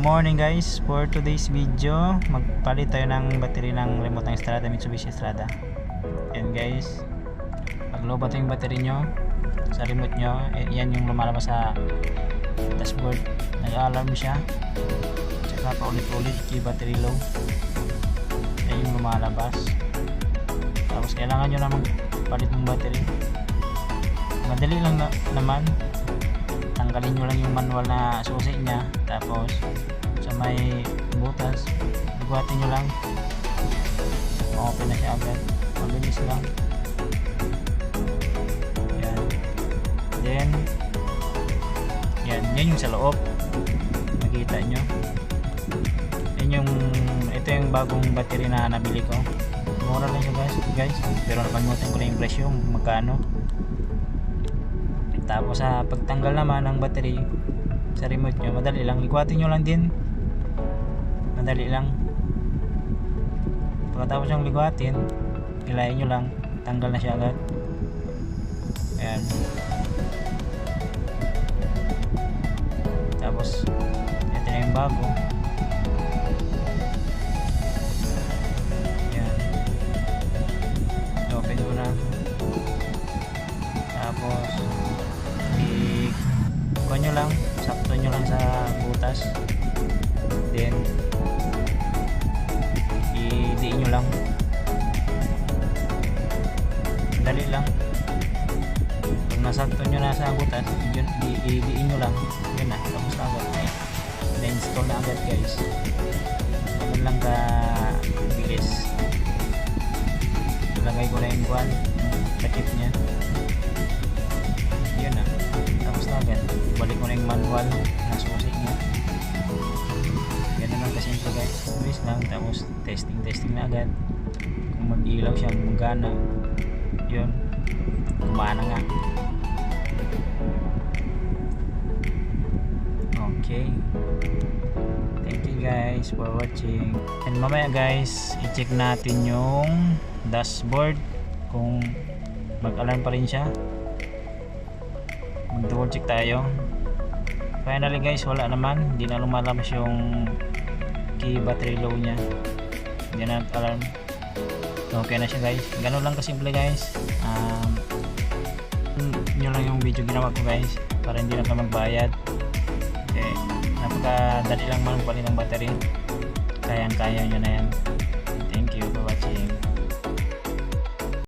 morning guys, for today's video magpalit tayo ng battery ng remote ng Strada, Mitsubishi Strada. And guys, pag low ba yung battery nyo sa remote nyo, yan yung lumalabas sa dashboard, nag-alarm siya, tsaka pa ulit-ulit key battery low, yan yung lumalabas. Tapos kailangan nyo na magpalit ng battery. Madali lang naman, tanggalin nyo lang yung manual na susi nya, tapos sa may butas buhatin nyo lang, open na siya agad, mabilis lang yan. Then yan yung sa loob, makita nyo yan ito yung bagong battery na nabili ko, mura lang siya guys, pero nakalimutan ko na yung presyo magkano. Tapos sa pagtanggal naman ng battery sa remote nyo, madali lang, ligwatin nyo lang din, madali lang. Pagkatapos yung ligwatin, hilahin nyo lang, tanggal na siya agad. Ayan. Tapos ito na yung bago. Ayan, open ko na. Tapos kuha nyo lang, sakto nyo lang sa butas, then idiin nyo lang, dali lang. Pag nasakto nyo na sa butas, idiin nyo lang, yun na, tapos na agad, na-install na agad guys. Ganun lang ka bilis. Ilagay ko na yung buwan, takip nya, yun na, tapos na agad. Balik ko na yung manual na susi niya. Ganun lang kasimple guys, bilis lang. Tapos testing na agad, kung mag-ilaw siya, magana, yun, kumana nga. Okay, thank you guys for watching. And mamaya guys, i-check natin yung dashboard kung mag-alarm pa rin siya, mag-double check tayo. Finally guys, wala naman, hindi na lumalabas yung key battery low nya, hindi na alarm. Okay na siya guys, ganun lang kasimple guys. Yun lang yung video ginawa ko guys, para hindi na ka magbayad. Okay, napakadali lang man pali ng battery, kayang kaya nyo na yan. Thank you for watching.